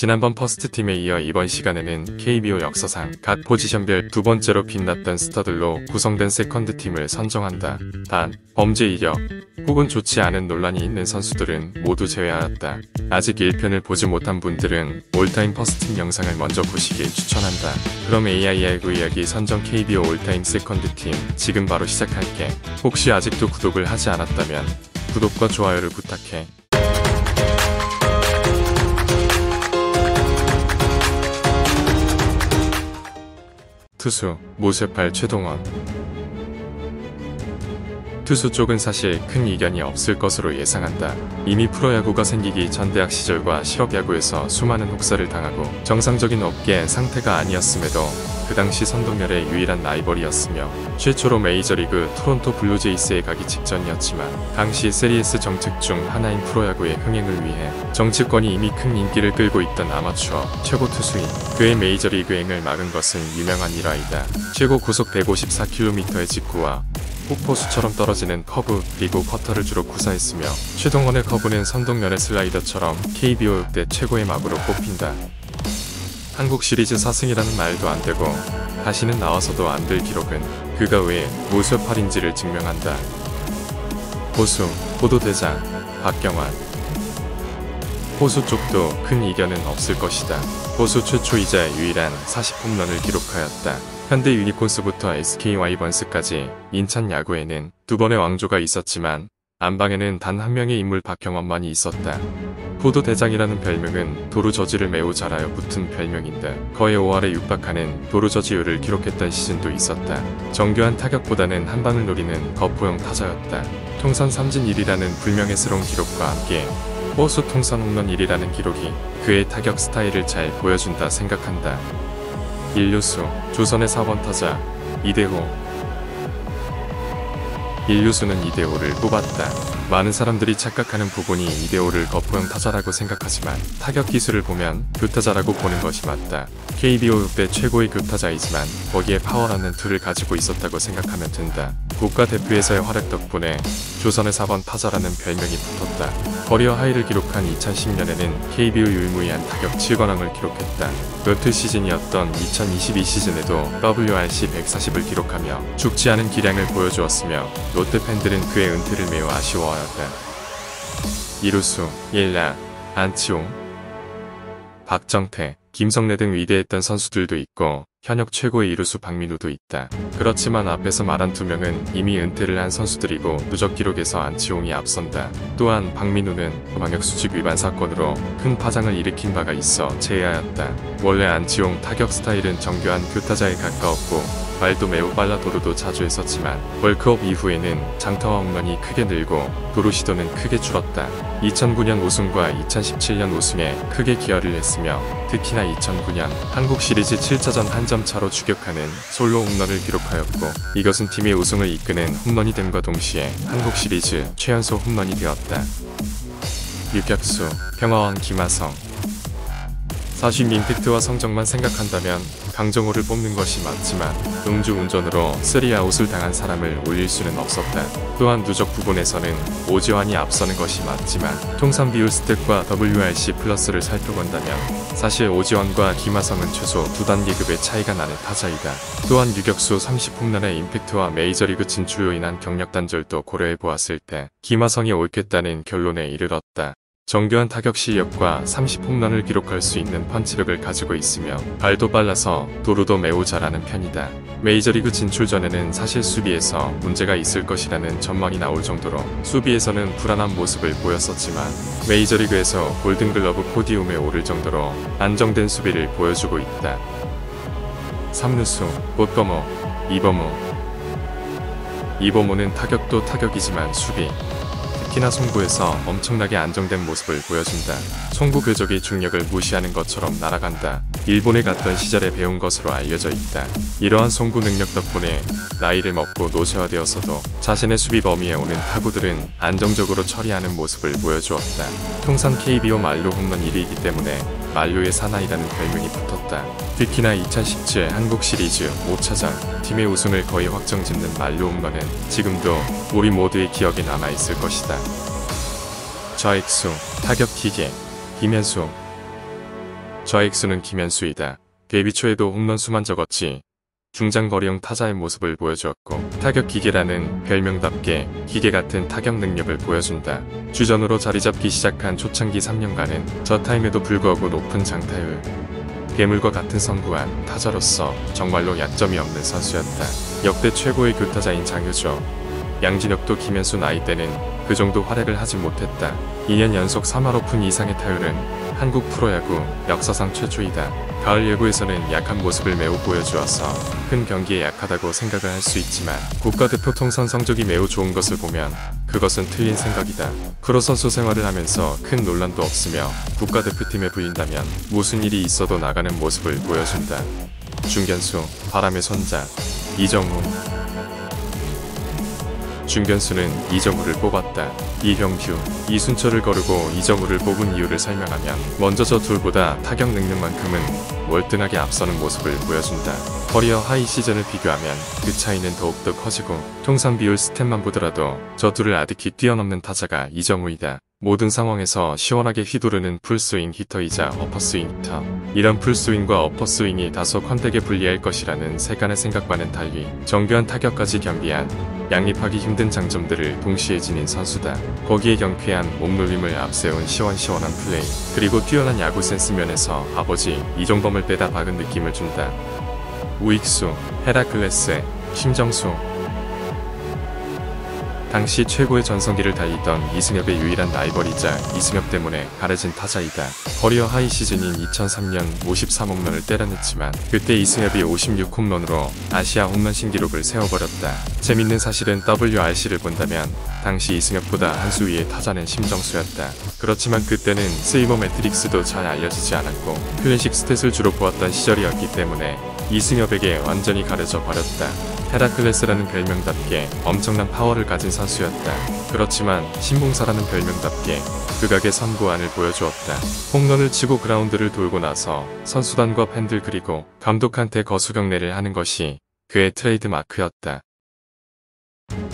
지난번 퍼스트팀에 이어 이번 시간에는 KBO 역사상 각 포지션별 두 번째로 빛났던 스타들로 구성된 세컨드팀을 선정한다. 단, 범죄 이력 혹은 좋지 않은 논란이 있는 선수들은 모두 제외하였다. 아직 1편을 보지 못한 분들은 올타임 퍼스트팀 영상을 먼저 보시길 추천한다. 그럼 AI야구 이야기 선정 KBO 올타임 세컨드팀 지금 바로 시작할게. 혹시 아직도 구독을 하지 않았다면 구독과 좋아요를 부탁해. 투수, 모세팔 최동원. 투수 쪽은 사실 큰 이견이 없을 것으로 예상한다. 이미 프로야구가 생기기 전 대학 시절과 실업야구에서 수많은 혹사를 당하고 정상적인 업계 상태가 아니었음에도 그 당시 선동열의 유일한 라이벌이었으며 최초로 메이저리그 토론토 블루제이스에 가기 직전이었지만 당시 세리에스 정책 중 하나인 프로야구의 흥행을 위해 정치권이 이미 큰 인기를 끌고 있던 아마추어 최고 투수인 그의 메이저리그행을 막은 것은 유명한 일화이다. 최고 구속 154km의 직구와 폭포수처럼 떨어지는 커브 그리고 커터를 주로 구사했으며 최동원의 커브는 선동열의 슬라이더처럼 KBO 역대 최고의 마구로 꼽힌다. 한국 시리즈 4승이라는 말도 안 되고 다시는 나와서도 안 될 기록은 그가 왜 모세팔인지를 증명한다. 호수, 포도대장, 박경환. 호수 쪽도 큰 이견은 없을 것이다. 호수 최초이자 유일한 40홈런을 기록하였다. 현대 유니콘스부터 SK 와이번스까지 인천 야구에는 두 번의 왕조가 있었지만 안방에는 단 한 명의 인물 박경환만이 있었다. 포도대장이라는 별명은 도루저지를 매우 잘하여 붙은 별명인데 거의 5할에 육박하는 도루저지율을 기록했던 시즌도 있었다. 정교한 타격보다는 한 방을 노리는 거포형 타자였다. 통산 삼진 1위라는 불명예스러운 기록과 함께 호수 통산 홈런 1위라는 기록이 그의 타격 스타일을 잘 보여준다 생각한다. 1루수, 조선의 4번 타자 이대호. 1루수는 이대호를 뽑았다. 많은 사람들이 착각하는 부분이 이대호를 거포형 타자라고 생각하지만 타격 기술을 보면 교타자라고 보는 것이 맞다. KBO 역대 최고의 교타자이지만 거기에 파워라는 툴을 가지고 있었다고 생각하면 된다. 국가대표에서의 활약 덕분에 조선의 4번 타자라는 별명이 붙었다. 커리어 하이를 기록한 2010년에는 KBO 유일무이한 타격 7관왕을 기록했다. 롯데 시즌이었던 2022 시즌에도 WRC 140을 기록하며 죽지 않은 기량을 보여주었으며 롯데 팬들은 그의 은퇴를 매우 아쉬워하였다. 이루수, 일라, 안치홍, 박정태, 김성래 등 위대했던 선수들도 있고 현역 최고의 이루수 박민우도 있다. 그렇지만 앞에서 말한 두 명은 이미 은퇴를 한 선수들이고 누적 기록에서 안치홍이 앞선다. 또한 박민우는 방역수칙 위반 사건으로 큰 파장을 일으킨 바가 있어 제외하였다. 원래 안치홍 타격 스타일은 정교한 교타자에 가까웠고 발도 매우 빨라 도루도 자주 했었지만 월크업 이후에는 장타와 홈런이 크게 늘고 도루 시도는 크게 줄었다. 2009년 우승과 2017년 우승에 크게 기여를 했으며 특히나 2009년 한국 시리즈 7차전 한 점 차로 추격하는 솔로 홈런을 기록하였고 이것은 팀의 우승을 이끄는 홈런이 됨과 동시에 한국 시리즈 최연소 홈런이 되었다. 유격수, 평화왕 김하성. 사실 임팩트와 성적만 생각한다면 강정호를 뽑는 것이 맞지만 음주운전으로 3아웃을 당한 사람을 올릴 수는 없었다. 또한 누적 부분에서는 오지환이 앞서는 것이 맞지만 통산 비율 스탯과 WRC 플러스를 살펴본다면 사실 오지환과 김하성은 최소 2단계급의 차이가 나는 타자이다. 또한 유격수 30홈런의 임팩트와 메이저리그 진출로 인한 경력 단절도 고려해보았을 때 김하성이 옳겠다는 결론에 이르렀다. 정교한 타격 실력과 30홈런을 기록할 수 있는 펀치력을 가지고 있으며 발도 빨라서 도루도 매우 잘하는 편이다. 메이저리그 진출 전에는 사실 수비에서 문제가 있을 것이라는 전망이 나올 정도로 수비에서는 불안한 모습을 보였었지만 메이저리그에서 골든글러브 포디움에 오를 정도로 안정된 수비를 보여주고 있다. 3루수, 꽃거모, 이범호. 이범호는 타격도 타격이지만 수비, 특히나 송구에서 엄청나게 안정된 모습을 보여준다. 송구 궤적이 중력을 무시하는 것처럼 날아간다. 일본에 갔던 시절에 배운 것으로 알려져 있다. 이러한 송구 능력 덕분에 나이를 먹고 노쇠화되었어도 자신의 수비 범위에 오는 타구들은 안정적으로 처리하는 모습을 보여주었다. 통산 KBO 만루 홈런 1위이기 때문에 만루의 사나이라는 별명이 붙었다. 특히나 2017 한국 시리즈 5차전 팀의 우승을 거의 확정짓는 만루 홈런은 지금도 우리 모두의 기억에 남아있을 것이다. 좌익수, 타격 기계, 김현수. 좌익수는 김현수이다. 데뷔 초에도 홈런 수만 적었지 중장거리형 타자의 모습을 보여주었고 타격 기계라는 별명답게 기계 같은 타격 능력을 보여준다. 주전으로 자리잡기 시작한 초창기 3년간은 저타임에도 불구하고 높은 장타율, 괴물과 같은 성구한 타자로서 정말로 약점이 없는 선수였다. 역대 최고의 교타자인 장효조, 양진혁도 김현수 나이 때는 그 정도 활약을 하지 못했다. 2년 연속 3할 오픈 이상의 타율은 한국 프로야구 역사상 최초이다. 가을 예고에서는 약한 모습을 매우 보여주어서 큰 경기에 약하다고 생각을 할 수 있지만 국가대표 통산 성적이 매우 좋은 것을 보면 그것은 틀린 생각이다. 프로 선수 생활을 하면서 큰 논란도 없으며 국가대표팀에 불린다면 무슨 일이 있어도 나가는 모습을 보여준다. 중견수, 바람의 손자, 이정우. 중견수는 이정우를 뽑았다. 이형규, 이순철을 거르고 이정우를 뽑은 이유를 설명하면 먼저 저 둘보다 타격 능력만큼은 월등하게 앞서는 모습을 보여준다. 커리어 하이 시즌을 비교하면 그 차이는 더욱더 커지고 통산 비율 스탯만 보더라도 저 둘을 아득히 뛰어넘는 타자가 이정우이다. 모든 상황에서 시원하게 휘두르는 풀스윙 히터이자 어퍼스윙 히터. 이런 풀스윙과 어퍼스윙이 다소 컨택에 불리할 것이라는 세간의 생각과는 달리 정교한 타격까지 겸비한 양립하기 힘든 장점들을 동시에 지닌 선수다. 거기에 경쾌한 몸놀림을 앞세운 시원시원한 플레이, 그리고 뛰어난 야구 센스 면에서 아버지 이종범을 빼다 박은 느낌을 준다. 우익수, 헤라클레스, 심정수. 당시 최고의 전성기를 달리던 이승엽의 유일한 라이벌이자 이승엽 때문에 가려진 타자이다. 커리어 하이 시즌인 2003년 53홈런을 때려냈지만 그때 이승엽이 56홈런으로 아시아 홈런 신기록을 세워버렸다. 재밌는 사실은 WRC를 본다면 당시 이승엽보다 한 수 위의 타자는 심정수였다. 그렇지만 그때는 세이버 매트릭스도 잘 알려지지 않았고 클래식 스탯을 주로 보았던 시절이었기 때문에 이승엽에게 완전히 가려져 버렸다. 헤라클레스라는 별명답게 엄청난 파워를 가진 선수였다. 그렇지만 신봉사라는 별명답게 극악의 선구안을 보여주었다. 홈런을 치고 그라운드를 돌고 나서 선수단과 팬들 그리고 감독한테 거수경례를 하는 것이 그의 트레이드 마크였다.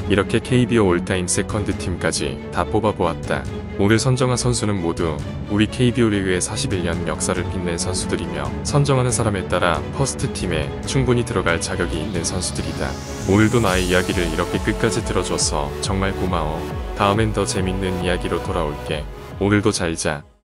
이렇게 KBO 올타임 세컨드 팀까지 다 뽑아보았다. 오늘 선정한 선수는 모두 우리 KBO 리그의 41년 역사를 빛낸 선수들이며 선정하는 사람에 따라 퍼스트 팀에 충분히 들어갈 자격이 있는 선수들이다. 오늘도 나의 이야기를 이렇게 끝까지 들어줘서 정말 고마워. 다음엔 더 재밌는 이야기로 돌아올게. 오늘도 잘 자.